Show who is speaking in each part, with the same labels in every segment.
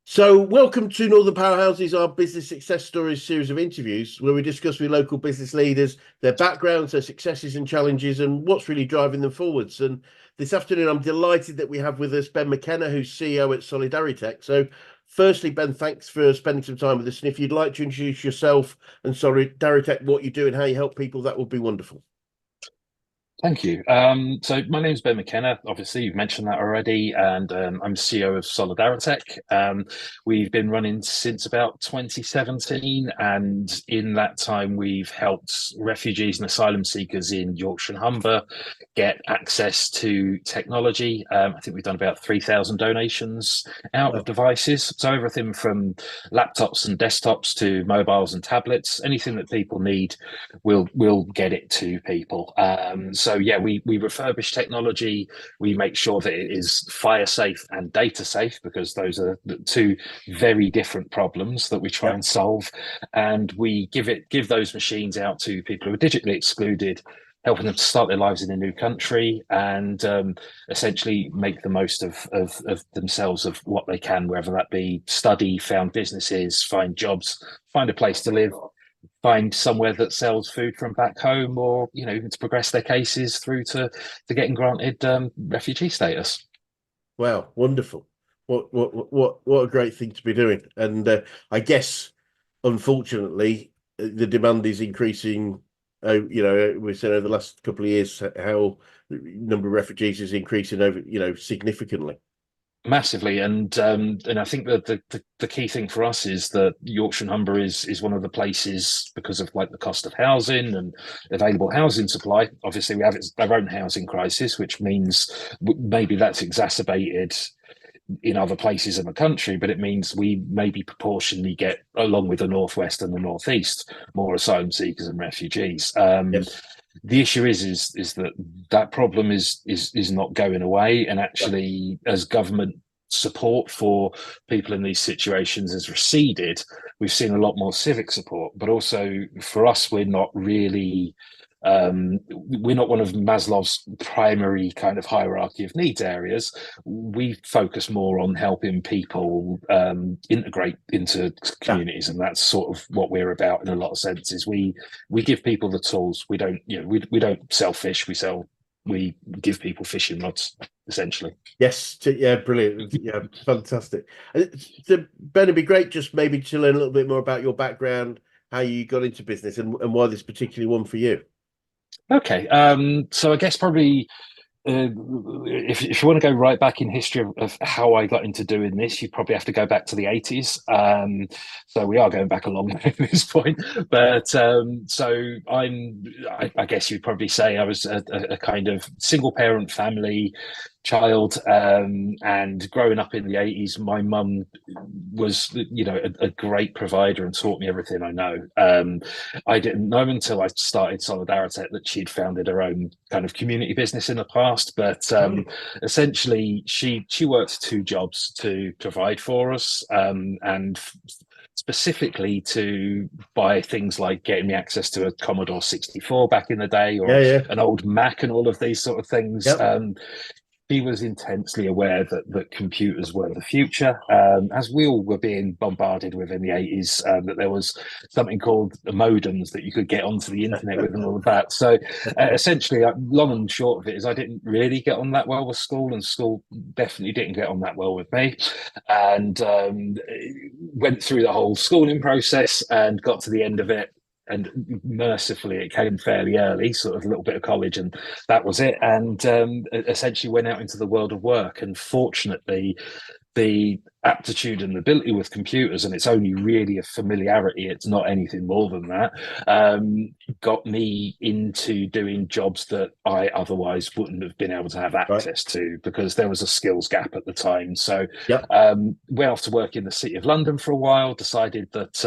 Speaker 1: So, welcome to Northern Powerhouses, our business success stories series of interviews where we discuss with local business leaders their backgrounds, their successes and challenges, and what's really driving them forwards. And this afternoon, I'm delighted that we have with us Ben McKenna, who's CEO at Solidaritech. So, firstly, Ben, thanks for spending some time with us. And if you'd like to introduce yourself and Solidaritech, what you do and how you help people, that would be wonderful.
Speaker 2: Thank you. So my name's Ben McKenna. Obviously, you've mentioned that already, and I'm CEO of Solidaritech. We've been running since about 2017, and in that time, we've helped refugees and asylum seekers in Yorkshire and Humber get access to technology. I think we've done about 3,000 donations out of
Speaker 1: Well,
Speaker 2: devices. So everything from laptops and desktops to mobiles and tablets, anything that people need, we'll get it to people. So yeah, we refurbish technology. We make sure that it is fire safe and data safe because those are the two very different problems that we try
Speaker 1: yeah.
Speaker 2: and solve. And we give those machines out to people who are digitally excluded, helping them to start their lives in a new country and essentially make the most of themselves, of what they can, whether that be study, found businesses, find jobs, find a place to live, find somewhere that sells food from back home, or even to progress their cases through to getting granted refugee status.
Speaker 1: Wow, wonderful. What a great thing to be doing. And I guess, unfortunately, the demand is increasing. We've seen over the last couple of years how the number of refugees is increasing over, significantly.
Speaker 2: Massively, and I think that the key thing for us is that Yorkshire and Humber is one of the places, because of like the cost of housing and available housing supply. Obviously, we have our own housing crisis, which means maybe that's exacerbated in other places in the country, but it means we maybe proportionally get, along with the northwest and the northeast, more asylum seekers and refugees.
Speaker 1: Yes.
Speaker 2: The issue is that that problem is not going away, and
Speaker 1: Yeah.
Speaker 2: actually, as government support for people in these situations has receded, we've seen a lot more civic support. But also for us, we're not one of Maslow's primary kind of hierarchy of needs areas. We focus more on helping people integrate into
Speaker 1: Yeah.
Speaker 2: communities, and that's sort of what we're about in a lot of senses. We give people the tools. We don't, we don't sell fish. We give people fishing rods, essentially.
Speaker 1: Yes. Yeah. Brilliant. Yeah. Fantastic. So, Ben, it'd be great just maybe to learn a little bit more about your background, how you got into business, and why this particularly one for you.
Speaker 2: Okay, so I guess probably if you want to go right back in history of how I got into doing this, you probably have to go back to the 80s. So we are going back a long way at this point. But so I guess you'd probably say I was a kind of single parent family child, and growing up in the 80s, my mum was, a great provider and taught me everything I know. I didn't know until I started Solidaritech that she'd founded her own kind of community business in the past, but
Speaker 1: Oh,
Speaker 2: essentially she worked two jobs to provide for us, and specifically to buy things like getting me access to a Commodore 64 back in the day,
Speaker 1: yeah.
Speaker 2: or
Speaker 1: Yeah.
Speaker 2: an old Mac, and all of these sort of things.
Speaker 1: Yep.
Speaker 2: He was intensely aware that computers were the future, as we all were being bombarded with in the 80s, that there was something called the modems that you could get onto the internet with and all of that. So essentially, long and short of it is I didn't really get on that well with school, and school definitely didn't get on that well with me. And went through the whole schooling process and got to the end of it, and mercifully it came fairly early, sort of a little bit of college, and that was it. And essentially went out into the world of work, and fortunately the aptitude and ability with computers, and it's only really a familiarity, it's not anything more than that, um, got me into doing jobs that I otherwise wouldn't have been able to have
Speaker 1: Right.
Speaker 2: access to, because there was a skills gap at the time. So
Speaker 1: Yep.
Speaker 2: went off to work in the City of London for a while, decided that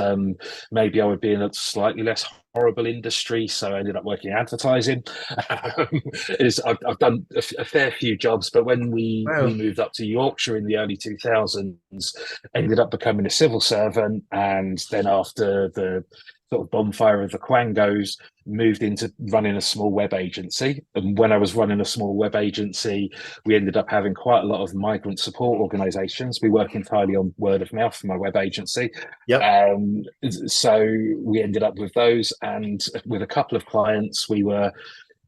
Speaker 2: maybe I would be in a slightly less horrible industry, so I ended up working in advertising. I've done a fair few jobs, but when we
Speaker 1: Wow.
Speaker 2: moved up to Yorkshire in the early 2000s, ended up becoming a civil servant, and then after the sort of bonfire of the Quangos, moved into running a small web agency. And when I was running a small web agency, we ended up having quite a lot of migrant support organizations. We work entirely on word of mouth for my web agency.
Speaker 1: Yep.
Speaker 2: So we ended up with those, and with a couple of clients, we were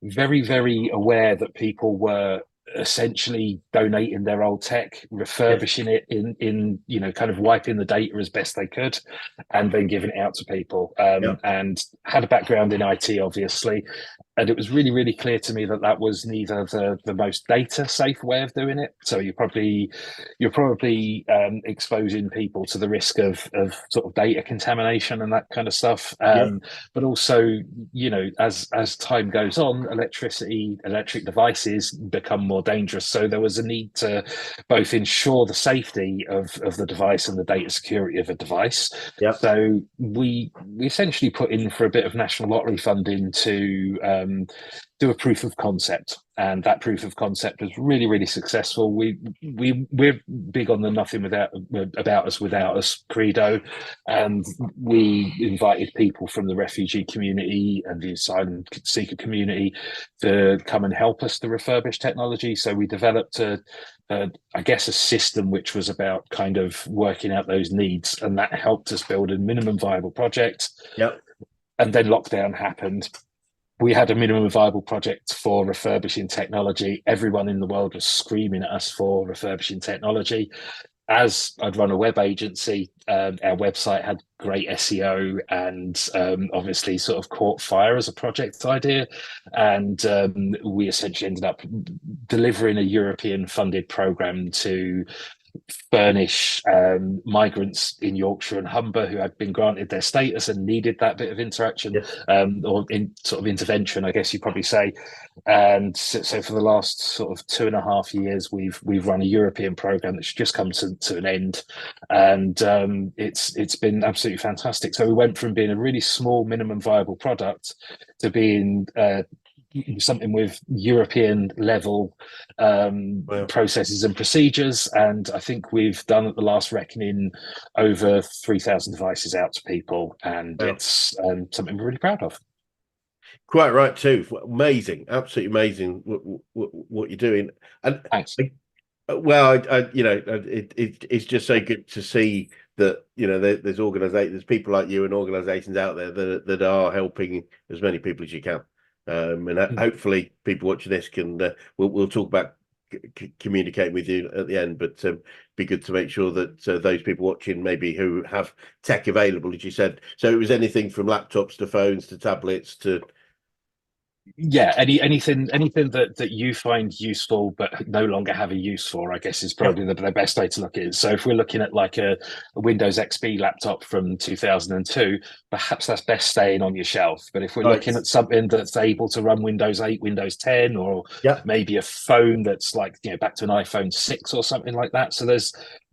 Speaker 2: very, very aware that people were essentially donating their old tech, refurbishing it in kind of wiping the data as best they could, and then giving it out to people. And had a background in IT, obviously, and it was really, really clear to me that that was neither the most data safe way of doing it. So you're probably exposing people to the risk of sort of data contamination and that kind of stuff. But also, as time goes on, electric devices become more dangerous. So there was a need to both ensure the safety of the device and the data security of a device. So we essentially put in for a bit of national lottery funding to do a proof of concept, and that proof of concept was really, really successful. We're big on the nothing about us without us credo, and we invited people from the refugee community and the asylum seeker community to come and help us to refurbish technology. So we developed I guess a system which was about kind of working out those needs, and that helped us build a minimum viable project. And then lockdown happened. We had a minimum viable project for refurbishing technology. Everyone in the world was screaming at us for refurbishing technology. As I'd run a web agency, our website had great SEO and obviously sort of caught fire as a project idea. And we essentially ended up delivering a European funded program to furnish migrants in Yorkshire and Humber who had been granted their status and needed that bit of interaction or in sort of intervention, I guess you'd probably say. And so for the last sort of 2.5 years, we've run a European program that's just come to an end, and it's been absolutely fantastic. So we went from being a really small minimum viable product to being something with European level processes and procedures, and I think we've done at the last reckoning over 3,000 devices out to people, and it's something we're really proud of.
Speaker 1: Quite right too. Amazing, absolutely amazing what you're doing. And
Speaker 2: thanks.
Speaker 1: It's just so good to see that there's people like you and organizations out there that are helping as many people as you can. And hopefully people watching this can we'll talk about communicating with you at the end, but be good to make sure that those people watching maybe who have tech available, as you said, so it was anything from laptops to phones to tablets to
Speaker 2: anything that you find useful but no longer have a use for, I guess, is probably the best way to look at it. So if we're looking at like a Windows XP laptop from 2002, perhaps that's best staying on your shelf. But if we're looking at something that's able to run Windows 8, Windows 10, or maybe a phone that's like back to an iPhone 6 or something like that, so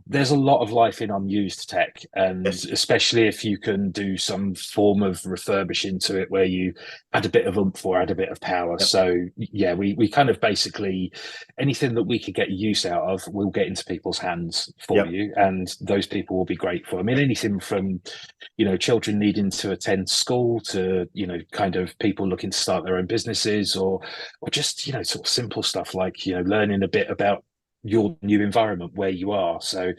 Speaker 2: there's a lot of life in unused tech, and especially if you can do some form of refurbishing to it where you add a bit of oomph or add a bit of power. So we kind of basically anything that we could get use out of, we'll get into people's hands for you, and those people will be grateful. I mean, anything from children needing to attend school to kind of people looking to start their own businesses, or just sort of simple stuff like learning a bit about your new environment where you are. So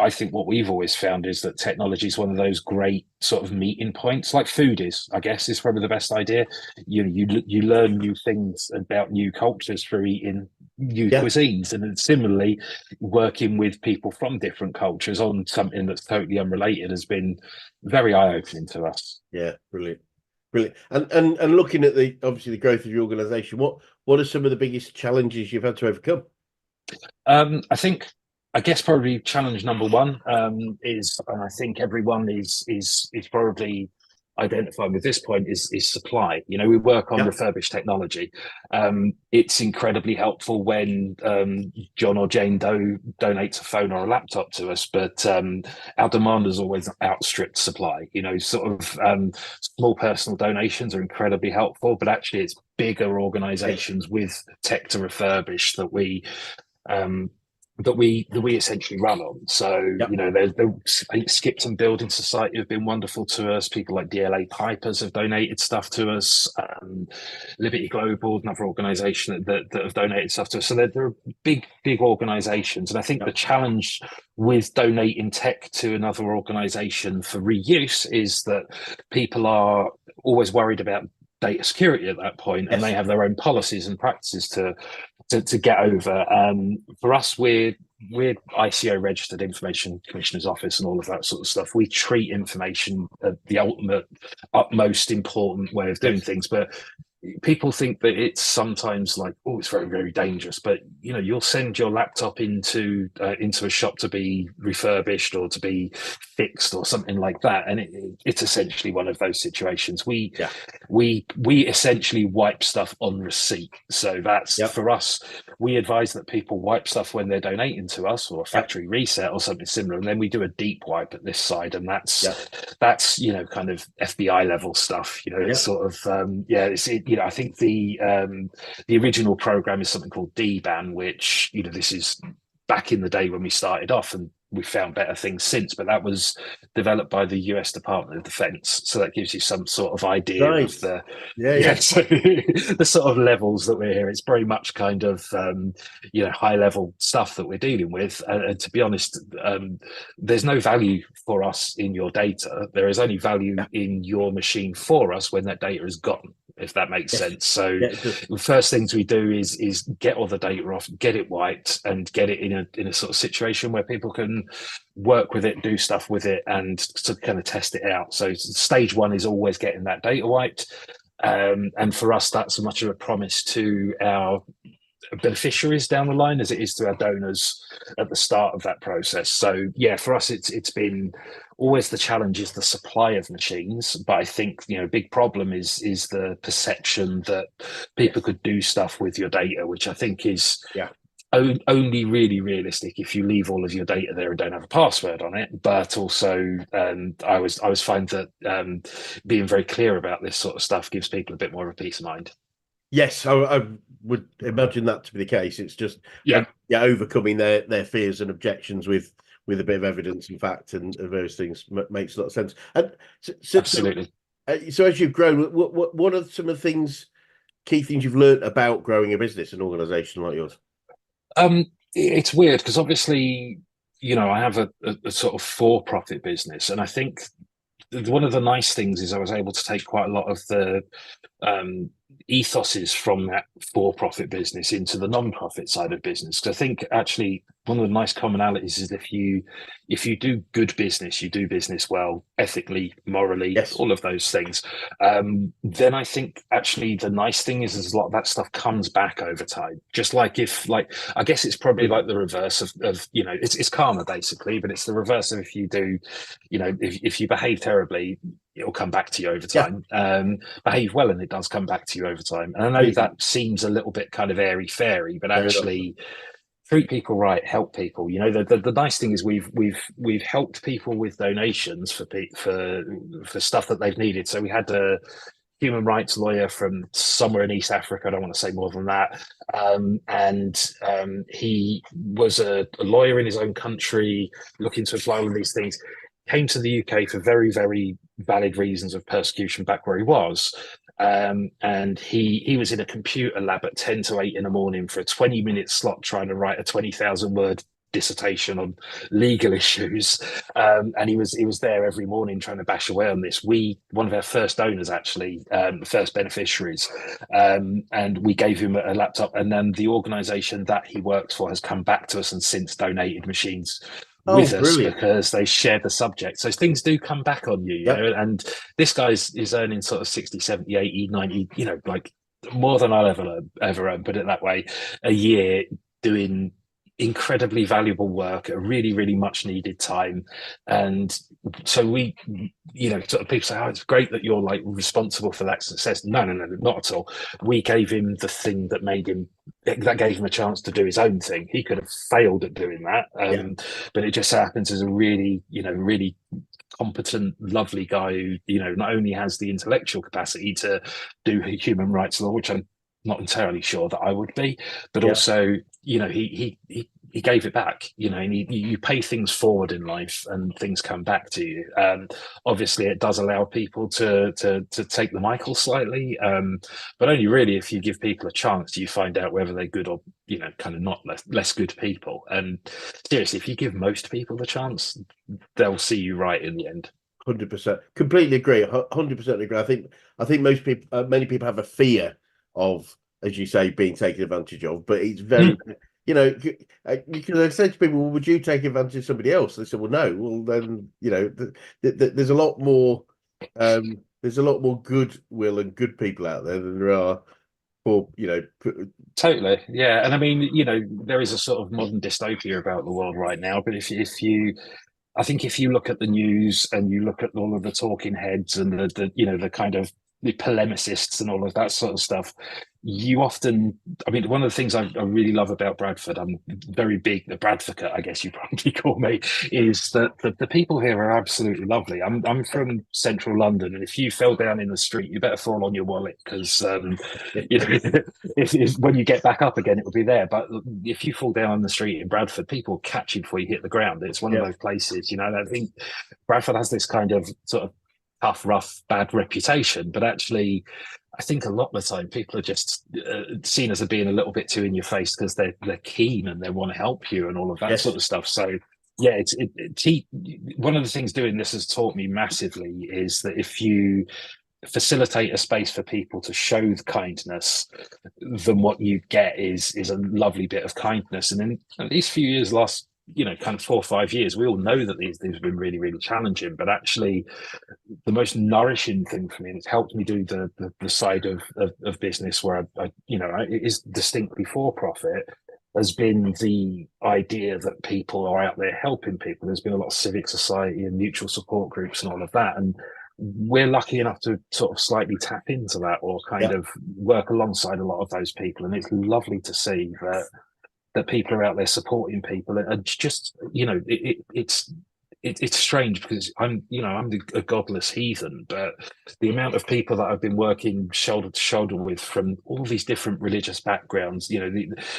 Speaker 2: I think what we've always found is that technology is one of those great sort of meeting points, like food is, I guess, is probably the best idea. You learn new things about new cultures through eating new cuisines, and then similarly working with people from different cultures on something that's totally unrelated has been very eye-opening to us.
Speaker 1: Brilliant. And looking at obviously the growth of your organization, what are some of the biggest challenges you've had to overcome?
Speaker 2: I guess probably challenge number one is, and I think everyone is probably identifying with this point, is supply. We work on refurbished technology. It's incredibly helpful when John or Jane Doe donates a phone or a laptop to us, but our demand has always outstripped supply. Small personal donations are incredibly helpful, but actually it's bigger organizations with tech to refurbish that we that we essentially run on. So,
Speaker 1: Yep.
Speaker 2: you know, I think Skipton Building Society have been wonderful to us. People like DLA Pipers have donated stuff to us. Liberty Global, another organisation that have donated stuff to us. So they're big organisations. And I think the
Speaker 1: Yep.
Speaker 2: challenge with donating tech to another organisation for reuse is that people are always worried about data security at that point, and
Speaker 1: Yes.
Speaker 2: they have their own policies and practices to get over. For us, we're ICO registered, Information Commissioner's Office, and all of that sort of stuff. We treat information the utmost important way of doing
Speaker 1: Yes.
Speaker 2: things, but people think that it's sometimes like, oh, it's very, very dangerous. But you know, you'll send your laptop into a shop to be refurbished or to be fixed or something like that, and it's essentially one of those situations. We essentially wipe stuff on receipt. So that's
Speaker 1: Yep.
Speaker 2: for us. We advise that people wipe stuff when they're donating to us, or a
Speaker 1: Yep.
Speaker 2: factory reset or something similar, and then we do a deep wipe at this side, and
Speaker 1: Yep.
Speaker 2: that's you know, kind of FBI level stuff. You know, it's
Speaker 1: Yep.
Speaker 2: sort of you know, I think the original program is something called DBAN, which, you know, this is back in the day when we started off, and we found better things since, but that was developed by the US Department of Defense. So that gives you some sort of idea
Speaker 1: Right.
Speaker 2: of the
Speaker 1: Yeah.
Speaker 2: so the sort of levels that we're here. It's very much kind of you know, high level stuff that we're dealing with. And to be honest, there's no value for us in your data. There is only value in your machine for us when that data is gone, if that makes
Speaker 1: Yes.
Speaker 2: sense. So
Speaker 1: Yeah, it does.
Speaker 2: the first things we do is get all the data off, get it wiped, and get it in a sort of situation where people can work with it, do stuff with it, and to kind of test it out. So stage one is always getting that data wiped. And for us, that's as much of a promise to our beneficiaries down the line as it is to our donors at the start of that process. So yeah, for us, it's been always the challenge is the supply of machines, but I think, you know, big problem is the perception that people could do stuff with your data, which I think is only really realistic if you leave all of your data there and don't have a password on it. But also, I always find that being very clear about this sort of stuff gives people a bit more of a peace of mind.
Speaker 1: Yes, I would imagine that to be the case. It's just overcoming their fears and objections with a bit of evidence and fact and various things makes a lot of sense. And so,
Speaker 2: Absolutely.
Speaker 1: So as you've grown, what are some of the key things you've learned about growing a business, an organization like yours?
Speaker 2: It's weird because obviously, you know, I have a sort of for-profit business, and I think one of the nice things is I was able to take quite a lot of the ethoses from that for-profit business into the non-profit side of business. Because I think actually one of the nice commonalities is if you do good business, you do business well, ethically, morally, all of those things. Then I think actually the nice thing is a lot of that stuff comes back over time. Just like I guess it's probably like the reverse of you know, it's karma basically, but it's the reverse of if you do, you know, if you behave terribly, it'll come back to you over time. Behave well and it does come back to you over time. And I know that seems a little bit kind of airy fairy, but actually treat people right, help people. You know, the nice thing is we've helped people with donations for stuff that they've needed. So we had a human rights lawyer from somewhere in East Africa. I don't want to say more than that. He was a lawyer in his own country looking to apply all of these things. Came to the UK for very, very valid reasons of persecution back where he was. And he was in a computer lab at 10 to 8 in the morning for a 20-minute slot trying to write a 20,000 word dissertation on legal issues. And he was there every morning trying to bash away on this. One of our first donors, actually, first beneficiaries, and we gave him a laptop. And then the organization that he works for has come back to us and since donated machines with us because they share the subject. So things do come back on you, you know, and this guy is earning sort of 60, 70, 80, 90, you know, like more than I'll ever earn, put it that way, a year doing incredibly valuable work at really, really much needed time. And so we, you know, sort of people say, oh, it's great that you're like responsible for that success. No, not at all. We gave him the thing that gave him a chance to do his own thing. He could have failed at doing that. But it just so happens as a really, you know, really competent, lovely guy who, you know, not only has the intellectual capacity to do human rights law, which I'm not entirely sure that I would be, but also, you know, he he gave it back, and you pay things forward in life and things come back to you. Obviously it does allow people to take the Michael slightly, but only really if you give people a chance do you find out whether they're good or kind of not less good people. And seriously, if you give most people the chance, they'll see you right in the end.
Speaker 1: 100%, completely agree. 100% agree. I think most people, many people have a fear of, as you say, being taken advantage of. But it's very, you can say to people, well, "Would you take advantage of somebody else?" They say, "Well, no." Well, then there's a lot more. There's a lot more goodwill and good people out there than there are for
Speaker 2: Totally, yeah. And I mean, there is a sort of modern dystopia about the world right now. But if you I think if you look at the news and you look at all of the talking heads and the kind of the polemicists and all of that sort of stuff, you often, I mean, one of the things I really love about Bradford, I'm very big, the Bradfocrat, I guess you probably call me, is that the people here are absolutely lovely. I'm from central London, and if you fell down in the street, you better fall on your wallet because if when you get back up again, it will be there. But if you fall down on the street in Bradford, people catch you before you hit the ground. It's one of those places, I think Bradford has this kind of sort of tough, rough, bad reputation, but actually I think a lot of the time people are just seen as being a little bit too in your face because they're keen and they want to help you and all of that sort of stuff. So yeah, one of the things doing this has taught me massively is that if you facilitate a space for people to show the kindness, then what you get is a lovely bit of kindness. And in these few years, last kind of 4 or 5 years, we all know that these things have been really, really challenging, but actually the most nourishing thing for me, and it's helped me do the side of business where it is distinctly for profit, has been the idea that people are out there helping people. There's been a lot of civic society and mutual support groups and all of that, and we're lucky enough to sort of slightly tap into that or kind of work alongside a lot of those people. And it's lovely to see that people are out there supporting people, and just it's strange because I'm a godless heathen, but the amount of people that I've been working shoulder to shoulder with from all these different religious backgrounds,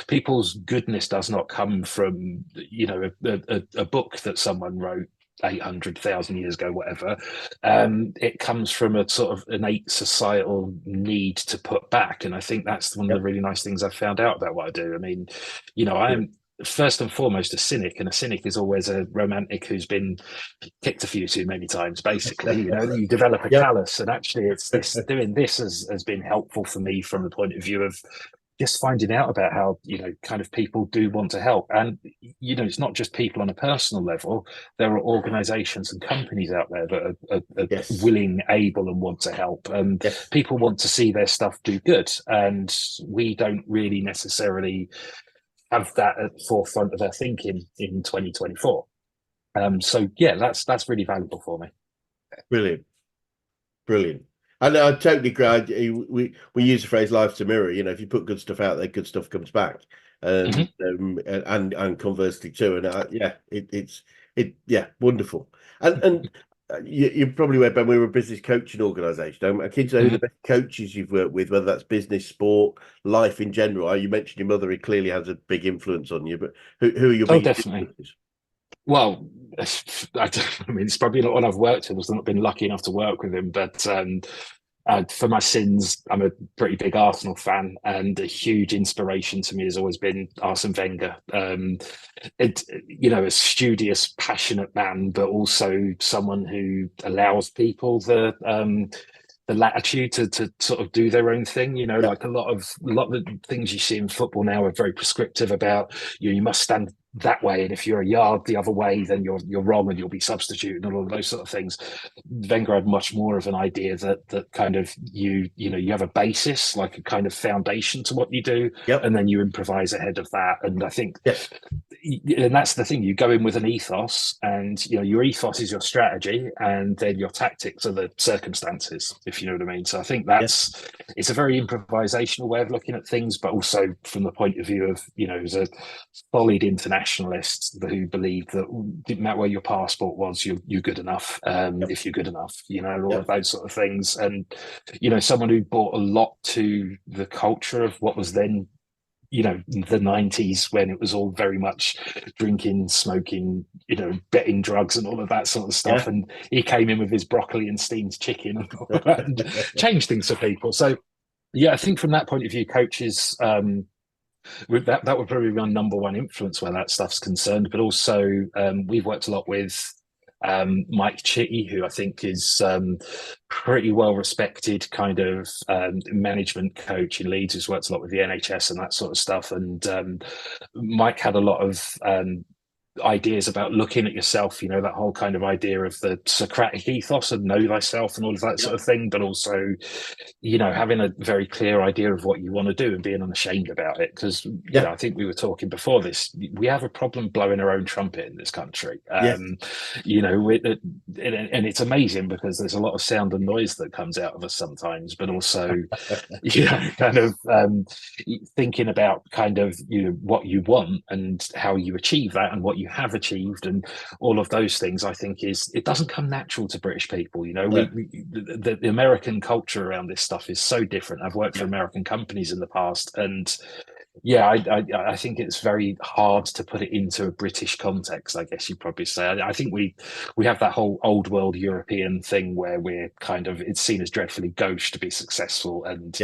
Speaker 2: people's goodness does not come from a book that someone wrote 800,000 years ago, whatever. It comes from a sort of innate societal need to put back, and I think that's one of the really nice things I've found out about what I do. I mean, I am first and foremost a cynic, and a cynic is always a romantic who's been kicked a few too many times. Basically, you develop a callus, and actually, it's doing this has been helpful for me from the point of view of just finding out about how kind of people do want to help. And it's not just people on a personal level. There are organizations and companies out there that are willing, able, and want to help, and people want to see their stuff do good, and we don't really necessarily have that at the forefront of our thinking in 2024. So yeah, that's really valuable for me.
Speaker 1: Brilliant. And I totally agree. We use the phrase "life's a mirror." If you put good stuff out there, good stuff comes back, and conversely too. And it's wonderful. And you're probably aware, Ben, we're a business coaching organisation. I keen to know who the best coaches you've worked with, whether that's business, sport, life in general. You mentioned your mother; it clearly has a big influence on you. But who are your biggest influences?
Speaker 2: Well, I mean, it's probably not one I've worked with. I've not been lucky enough to work with him, but for my sins, I'm a pretty big Arsenal fan, and a huge inspiration to me has always been Arsene Wenger. A studious, passionate man, but also someone who allows people the latitude to sort of do their own thing. Like a lot of the things you see in football now are very prescriptive about you must stand that way, and if you're a yard the other way, then you're wrong and you'll be substituted and all of those sort of things. Wenger had much more of an idea that kind of you have a basis, like a kind of foundation to what you do, and then you improvise ahead of that. And I think and that's the thing, you go in with an ethos, and your ethos is your strategy, and then your tactics are the circumstances, if you know what I mean. So I think it's a very improvisational way of looking at things, but also from the point of view of as a solid internationalist who believed that didn't matter where your passport was, you're good enough, if you're good enough, all of those sort of things. And someone who brought a lot to the culture of what was then the 90s, when it was all very much drinking, smoking, betting, drugs and all of that sort of stuff.
Speaker 1: Yeah.
Speaker 2: And he came in with his broccoli and steamed chicken and all of that and changed things for people. So yeah, I think from that point of view, coaches, that would probably be my number one influence where that stuff's concerned. But also, we've worked a lot with Mike Chitty, who I think is pretty well respected kind of management coach in Leeds, who's worked a lot with the NHS and that sort of stuff. And Mike had a lot of ideas about looking at yourself, that whole kind of idea of the Socratic ethos and know thyself and all of that sort of thing, but also, having a very clear idea of what you want to do and being unashamed about it. Because, I think we were talking before this, we have a problem blowing our own trumpet in this country. And it's amazing because there's a lot of sound and noise that comes out of us sometimes, but also, kind of thinking about kind of, what you want and how you achieve that and what you have achieved and all of those things. I think it doesn't come natural to British people. The American culture around this stuff is so different. I've worked for American companies in the past, and I think it's very hard to put it into a British context, I guess you'd probably say. I think we have that whole old world European thing where we're kind of, it's seen as dreadfully gauche to be successful and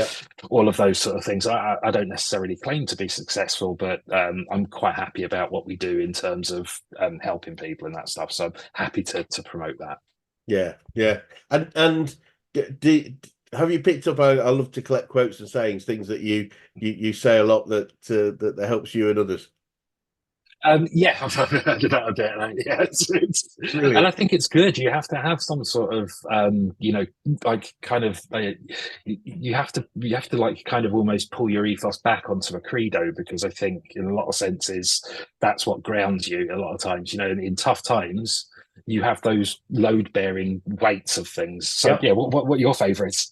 Speaker 2: all of those sort of things. I don't necessarily claim to be successful, but I'm quite happy about what we do in terms of helping people and that stuff. So I'm happy to promote that.
Speaker 1: Yeah. And have you picked up? I love to collect quotes and sayings, things that you say a lot that helps you and others.
Speaker 2: Yeah, I've heard about a bit. And I think it's good. You have to have some sort of, like kind of, you have to like kind of almost pull your ethos back onto a credo, because I think in a lot of senses that's what grounds you. A lot of times, in tough times, you have those load-bearing weights of things. So what are your favourites?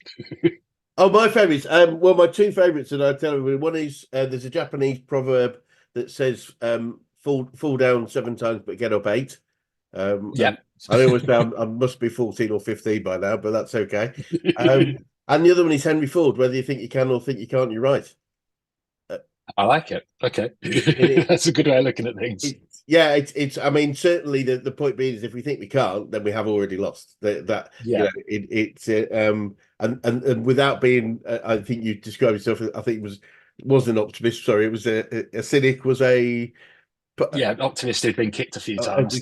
Speaker 1: Oh, my favourites. Well, my two favourites, and I tell you, one is there's a Japanese proverb that says fall down 7 times but get up 8. I always say I must be 14 or 15 by now, but that's okay. And the other one is Henry Ford: whether you think you can or think you can't, you're right.
Speaker 2: I like it. Okay. That's a good way of looking at things.
Speaker 1: It's I mean, certainly the point being is if we think we can't, then we have already lost. And without being, I think you described yourself, I think it was an optimist. Sorry, it was a cynic, was a
Speaker 2: optimist who'd been kicked a few times.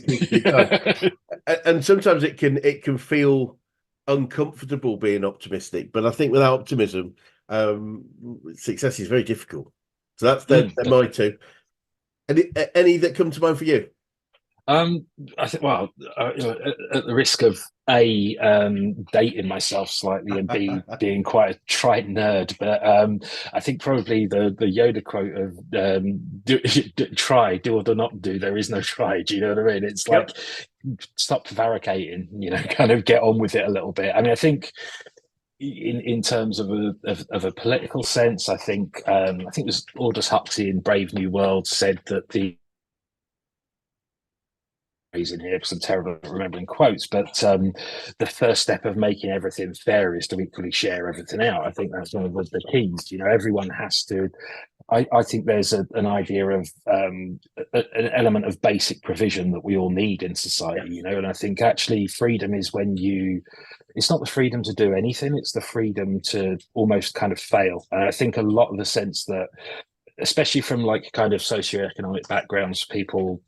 Speaker 1: And sometimes it can feel uncomfortable being optimistic, but I think without optimism, success is very difficult. So they're my two. Any that come to mind for you?
Speaker 2: I think, well, at the risk of dating myself slightly and being quite a trite nerd, but I think probably the Yoda quote of try, do or do not do, there is no try. Do you know what I mean? It's like, stop prevaricating, kind of get on with it a little bit. I mean, I think in terms of a political sense, I think it was Aldous Huxley in Brave New World said that he's in here because I'm terrible at remembering quotes, but the first step of making everything fair is to equally share everything out. I think that's one of the keys. Everyone has to. I think there's an idea of an element of basic provision that we all need in society, and I think actually freedom is when it's not the freedom to do anything, it's the freedom to almost kind of fail. And I think a lot of the sense that, especially from like kind of socioeconomic backgrounds, people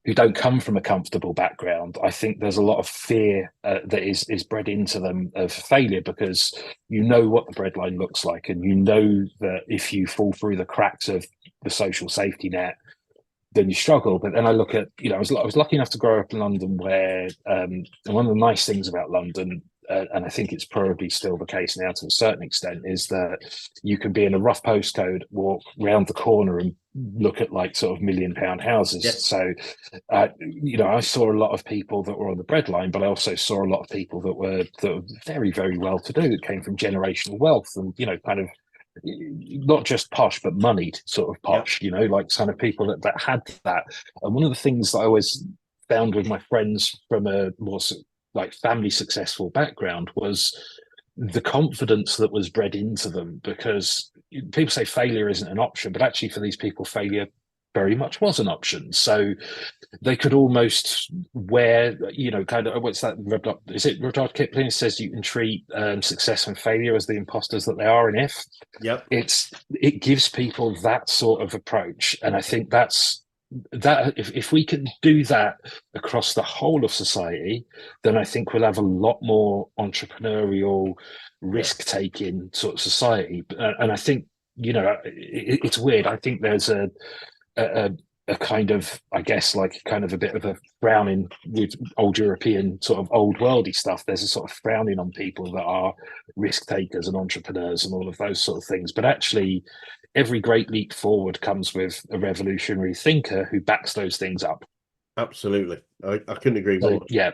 Speaker 2: who don't come from a comfortable background, I think there's a lot of fear that is bred into them of failure, because what the breadline looks like, and that if you fall through the cracks of the social safety net, then you struggle. But then I look at, I was lucky enough to grow up in London, where and one of the nice things about London, and I think it's probably still the case now to a certain extent, is that you can be in a rough postcode, walk round the corner and look at like sort of £1 million houses.
Speaker 1: Yes.
Speaker 2: So, I saw a lot of people that were on the breadline, but I also saw a lot of people that were very, very well to do, that came from generational wealth and, kind of not just posh, but moneyed sort of posh, like kind of people that had that. And one of the things that I always found with my friends from a more like family successful background was the confidence that was bred into them, because people say failure isn't an option, but actually for these people, failure very much was an option. So they could almost wear, kind of, what's that? Is it Rudyard Kipling says you can treat success and failure as the imposters that they are, and if
Speaker 1: Yep.
Speaker 2: it gives people that sort of approach, and I think that if we can do that across the whole of society, then I think we'll have a lot more entrepreneurial, risk-taking sort of society. And I think it's weird. I think there's a kind of, I guess, like kind of a bit of a frowning with old European sort of old worldy stuff. There's a sort of frowning on people that are risk takers and entrepreneurs and all of those sort of things. But actually, every great leap forward comes with a revolutionary thinker who backs those things up.
Speaker 1: Absolutely. I couldn't agree more.
Speaker 2: Yeah.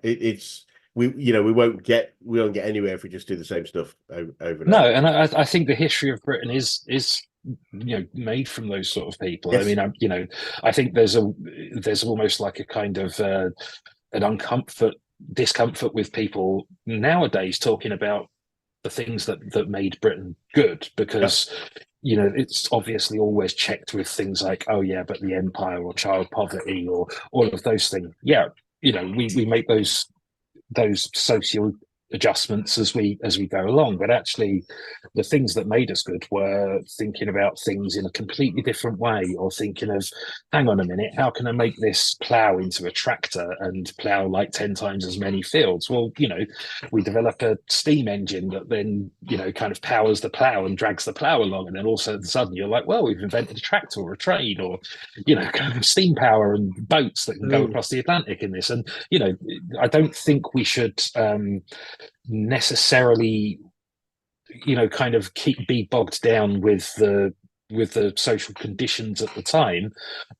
Speaker 1: It's we won't get anywhere if we just do the same stuff over and
Speaker 2: No,
Speaker 1: over.
Speaker 2: and I think the history of Britain is made from those sort of people.
Speaker 1: Yes.
Speaker 2: I mean, I think there's almost like a kind of an discomfort with people nowadays talking about the things that made Britain good, because it's obviously always checked with things like, oh yeah, but the empire or child poverty or all of those things. Yeah, we make those social adjustments as we go along, but actually the things that made us good were thinking about things in a completely different way, or thinking of, hang on a minute, how can I make this plow into a tractor and plow like 10 times as many fields? Well, we develop a steam engine that then kind of powers the plow and drags the plow along, and then also of a sudden you're like, well, we've invented a tractor or a train, or kind of steam power and boats that can go across the Atlantic in this. And I don't think we should necessarily kind of be bogged down with the social conditions at the time,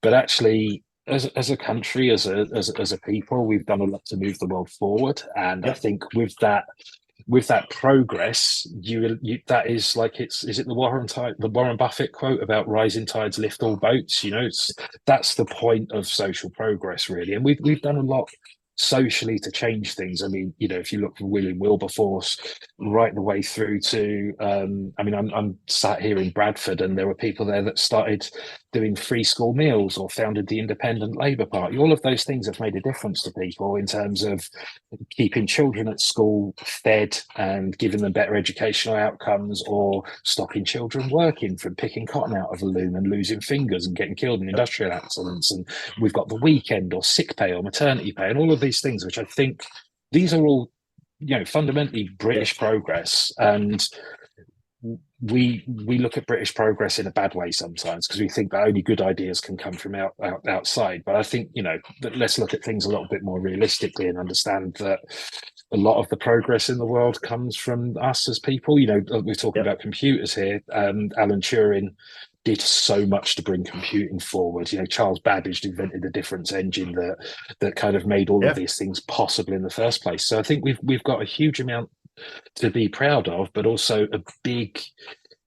Speaker 2: but actually as a country, as a people, we've done a lot to move the world forward. And I think with that progress, that is like, is it the Warren Buffett quote about rising tides lift all boats? That's the point of social progress, really. And we've done a lot socially to change things. I mean, if you look from William Wilberforce right the way through to, I'm sat here in Bradford, and there were people there that started doing free school meals or founded the Independent Labour Party. All of those things have made a difference to people in terms of keeping children at school fed and giving them better educational outcomes, or stopping children working from picking cotton out of a loom and losing fingers and getting killed in industrial accidents. And we've got the weekend or sick pay or maternity pay and all of these things, which I think these are all fundamentally British progress. And we look at British progress in a bad way sometimes, because we think that only good ideas can come from outside. But I think let's look at things a little bit more realistically and understand that a lot of the progress in the world comes from us as people. We're talking about computers here. Alan Turing did so much to bring computing forward. Charles Babbage invented the difference engine that kind of made all of these things possible in the first place. So I think we've got a huge amount to be proud of, but also a big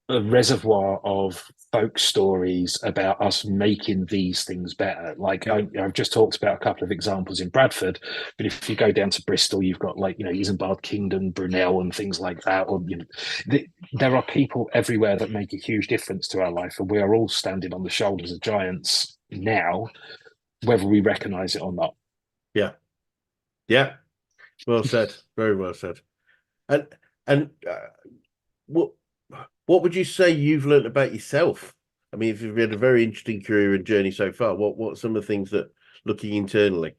Speaker 2: reservoir of folk stories about us making these things better. Like I've just talked about a couple of examples in Bradford, but if you go down to Bristol, you've got like Isambard Kingdom, Brunel, and things like that. Or there are people everywhere that make a huge difference to our life, and we are all standing on the shoulders of giants now, whether we recognise it or not.
Speaker 1: Yeah. Well said. Very well said. And what would you say you've learned about yourself? I mean, if you've had a very interesting career and journey so far, what are some of the things that, looking internally?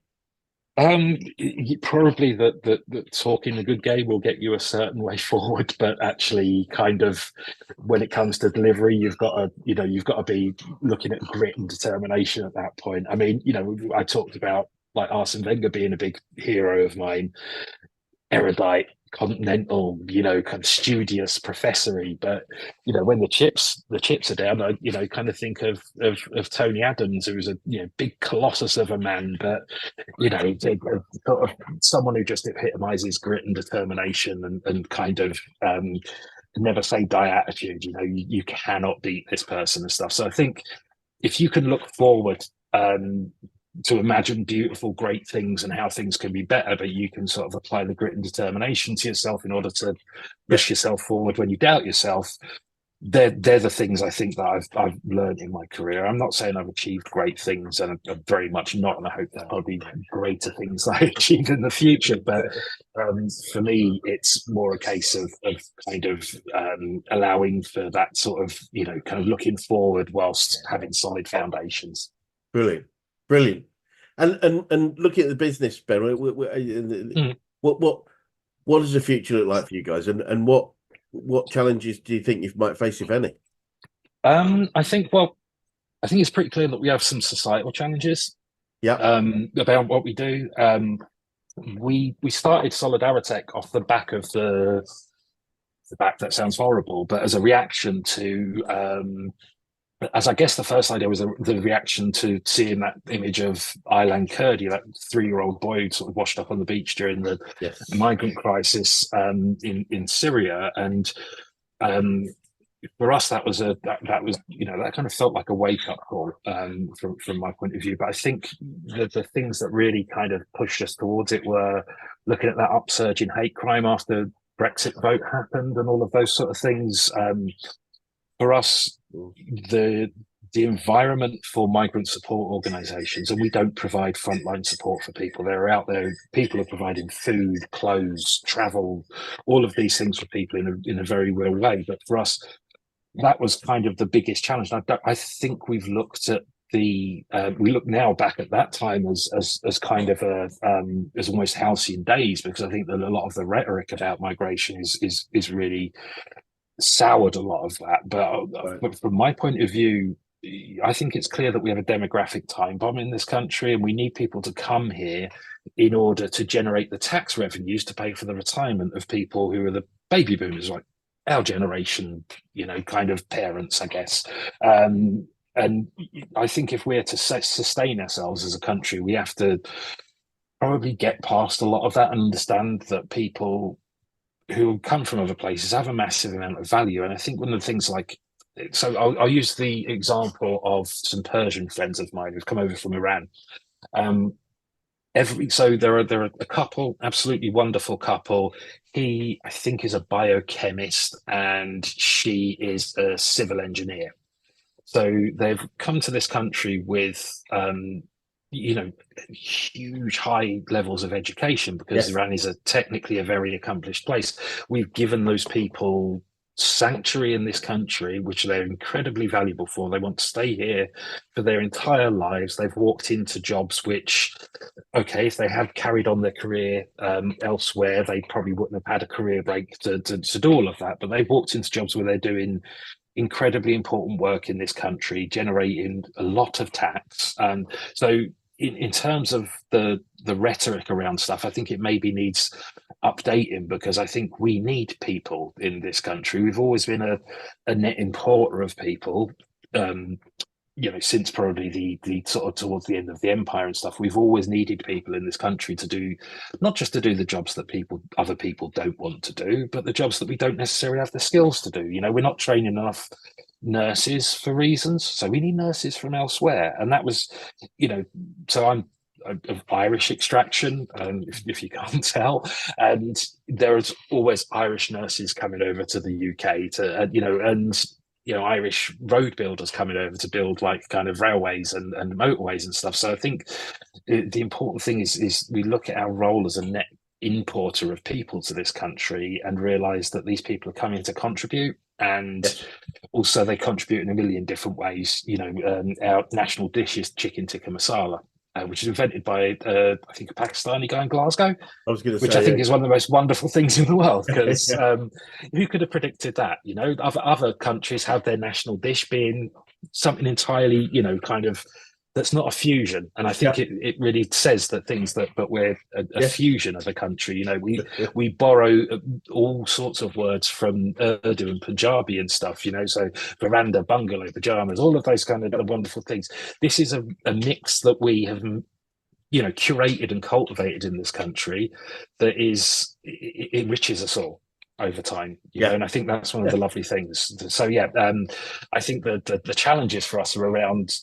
Speaker 2: Probably that talking a good game will get you a certain way forward, but actually kind of when it comes to delivery, you've got to be looking at grit and determination at that point. I mean, I talked about like Arsene Wenger being a big hero of mine, erudite, continental, kind of studious, professory. But when the chips are down, I kind of think of Tony Adams, who was a big colossus of a man, but sort of someone who just epitomizes grit and determination and kind of never say die attitude. You cannot beat this person and stuff. So I think if you can look forward to imagine beautiful, great things and how things can be better, but you can sort of apply the grit and determination to yourself in order to push yourself forward when you doubt yourself. They're the things I think that I've learned in my career. I'm not saying I've achieved great things, and I'm very much not, and I hope that I'll be greater things I achieve in the future. But for me, it's more a case of kind of allowing for that sort of, you know, kind of looking forward whilst having solid foundations.
Speaker 1: Brilliant, brilliant. And looking at the business, Ben, what does the future look like for you guys, and what challenges do you think you might face, if any?
Speaker 2: I think it's pretty clear that we have some societal challenges.
Speaker 1: Yeah.
Speaker 2: About what we do. We started Solidaritech off the back of the back, that sounds horrible, but as a reaction to as I guess the first idea was the reaction to seeing that image of Aylan Kurdi, that 3-year-old boy sort of washed up on the beach during the migrant crisis in Syria. And for us, that was you know, that kind of felt like a wake up call from my point of view. But I think the things that really kind of pushed us towards it were looking at that upsurge in hate crime after Brexit vote happened and all of those sort of things. For us, the environment for migrant support organisations, and we don't provide frontline support for people. They're out there. People are providing food, clothes, travel, all of these things for people in a very real way. But for us, that was kind of the biggest challenge. I think we've looked at we look now back at that time as kind of as almost halcyon days, because I think that a lot of the rhetoric about migration is really soured a lot of that. But from my point of view, I think it's clear that we have a demographic time bomb in this country, and we need people to come here in order to generate the tax revenues to pay for the retirement of people who are the baby boomers, like our generation, you know, kind of parents, I guess. And I think if we're to sustain ourselves as a country, we have to probably get past a lot of that and understand that people who come from other places have a massive amount of value. And I think one of the things, like, so I'll use the example of some Persian friends of mine who've come over from Iran. So there are a couple, absolutely wonderful couple. He, I think, is a biochemist and she is a civil engineer. So they've come to this country with you know, huge high levels of education, because Iran is technically a very accomplished place. We've given those people sanctuary in this country, which they're incredibly valuable for. They want to stay here for their entire lives. They've walked into jobs which, okay, if they had carried on their career elsewhere, they probably wouldn't have had a career break to do all of that. But they've walked into jobs where they're doing incredibly important work in this country, generating a lot of tax. So in terms of the rhetoric around stuff, I think it maybe needs updating, because I think we need people in this country. We've always been a net importer of people, you know, since probably the sort of towards the end of the empire and stuff. We've always needed people in this country to do, not just to do the jobs that other people don't want to do, but the jobs that we don't necessarily have the skills to do. You know, we're not training enough nurses for reasons, so we need nurses from elsewhere. And that was, you know, so I'm of Irish extraction, if you can't tell, and there's always Irish nurses coming over to the UK to, you know, and you know, Irish road builders coming over to build like kind of railways and motorways and stuff. So I think the important thing is we look at our role as a net importer of people to this country and realize that these people are coming to contribute, and also they contribute in a million different ways. You know, our national dish is chicken tikka masala, which is invented by I think a Pakistani guy in Glasgow.
Speaker 1: I was going to say,
Speaker 2: which I think is one of the most wonderful things in the world, because who could have predicted that? You know, other countries have their national dish being something entirely, you know, kind of that's not a fusion. And I think it really says that but we're a fusion of a country. You know, we borrow all sorts of words from Urdu and Punjabi and stuff, you know, so veranda, bungalow, pajamas, all of those kind of wonderful things. This is a mix that we have, you know, curated and cultivated in this country that it enriches us all. over time, you know, and I think that's one of the lovely things. So yeah, I think the challenges for us are around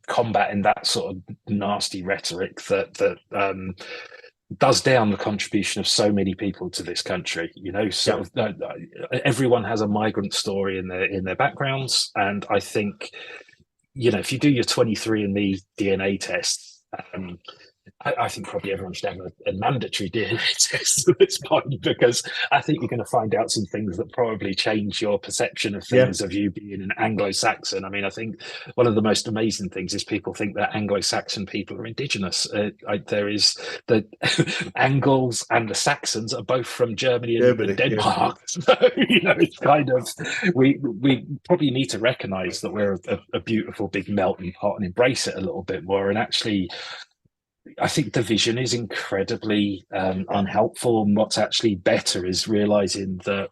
Speaker 2: combating that sort of nasty rhetoric that does down the contribution of so many people to this country. You know, sort of everyone has a migrant story in their backgrounds, and I think, you know, if you do your 23andMe DNA test, I think probably everyone should have a mandatory DNA test at this point, because I think you're going to find out some things that probably change your perception of things, of you being an Anglo-Saxon. I mean, I think one of the most amazing things is people think that Anglo-Saxon people are indigenous. There is the Angles and the Saxons are both from Germany and Denmark. So, you know, it's kind of, we probably need to recognize that we're a beautiful big melting pot and embrace it a little bit more. And actually, I think division is incredibly unhelpful, and what's actually better is realizing that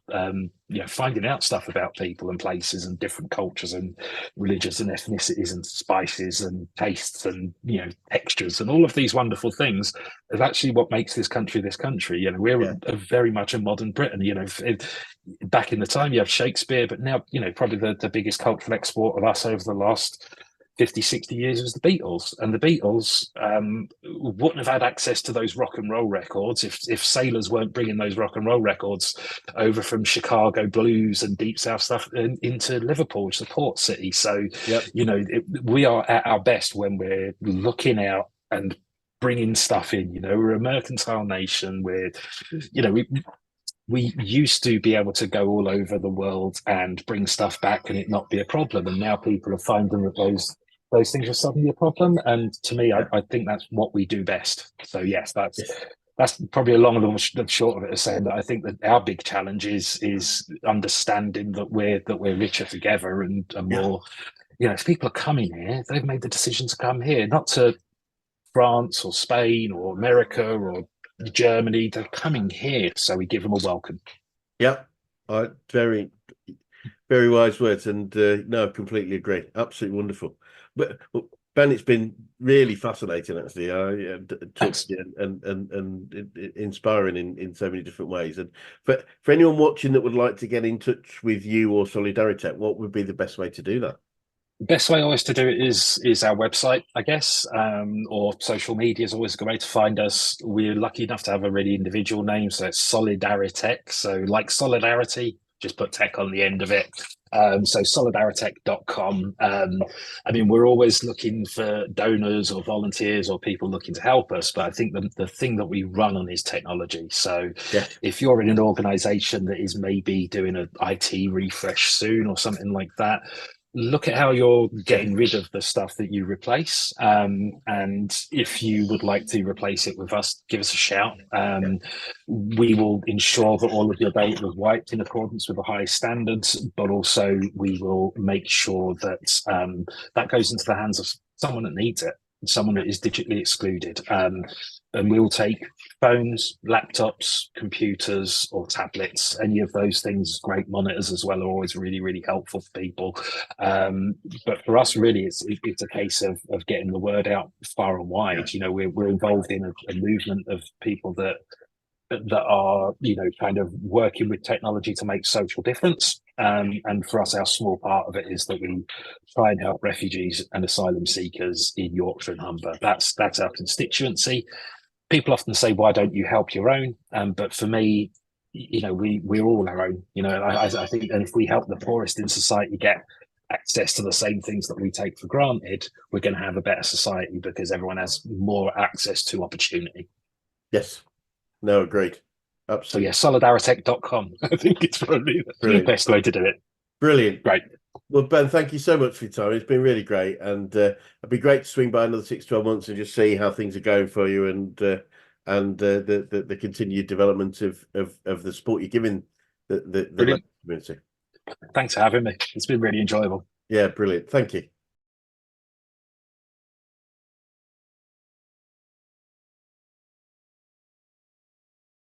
Speaker 2: you know, finding out stuff about people and places and different cultures and religions and ethnicities and spices and tastes and, you know, textures and all of these wonderful things is actually what makes this country this country. You know, we're very much a modern Britain. You know, back in the time you have Shakespeare, but now, you know, probably the biggest cultural export of us over the last 50, 60 years was the Beatles. And the Beatles wouldn't have had access to those rock and roll records if sailors weren't bringing those rock and roll records over from Chicago blues and deep south stuff into Liverpool, which is a port city. So, you know, we are at our best when we're looking out and bringing stuff in. You know, we're a mercantile nation. We're, you know, we used to be able to go all over the world and bring stuff back and it not be a problem. And now people are finding that those things are suddenly a problem. And to me, I think that's what we do best. So yes, that's probably a long and short of it, is saying that I think that our big challenge is understanding that we're richer together and more, you know, if people are coming here, they've made the decision to come here, not to France or Spain or America or Germany. They're coming here, so we give them a welcome.
Speaker 1: Very, very wise words, and no, completely agree. Absolutely wonderful. But Ben, it's been really fascinating, actually. And inspiring in so many different ways. And for anyone watching that would like to get in touch with you or Solidaritech, what would be the best way to do that?
Speaker 2: Best way always to do it is our website, I guess, or social media is always a good way to find us. We're lucky enough to have a really individual name, so it's Solidaritech. So like solidarity, just put tech on the end of it. So solidaritech.com. I mean, we're always looking for donors or volunteers or people looking to help us, but I think the thing that we run on is technology. So if you're in an organization that is maybe doing an IT refresh soon or something like that, look at how you're getting rid of the stuff that you replace. And if you would like to replace it with us, give us a shout. We will ensure that all of your data is wiped in accordance with the highest standards, but also we will make sure that that goes into the hands of someone that needs it, someone that is digitally excluded. And we'll take phones, laptops, computers, or tablets. Any of those things, great monitors as well, are always really, really helpful for people. But for us, really, it's a case of getting the word out far and wide. You know, we're involved in a movement of people that are, you know, kind of working with technology to make social difference. And for us, our small part of it is that we try and help refugees and asylum seekers in Yorkshire and Humber. That's our constituency. People often say, why don't you help your own? But for me, you know, we're all our own, you know, I think, and if we help the poorest in society get access to the same things that we take for granted, we're going to have a better society because everyone has more access to opportunity.
Speaker 1: Yes. No, agreed. Absolutely.
Speaker 2: So yeah, solidaritech.com. I think it's probably the best way to do it.
Speaker 1: Brilliant.
Speaker 2: Great.
Speaker 1: Well, Ben, thank you so much for your time. It's been really great. And it'd be great to swing by another 6-12 months and just see how things are going for you and the continued development of the support you're giving the local community.
Speaker 2: Thanks for having me. It's been really enjoyable.
Speaker 1: Yeah, brilliant. Thank you.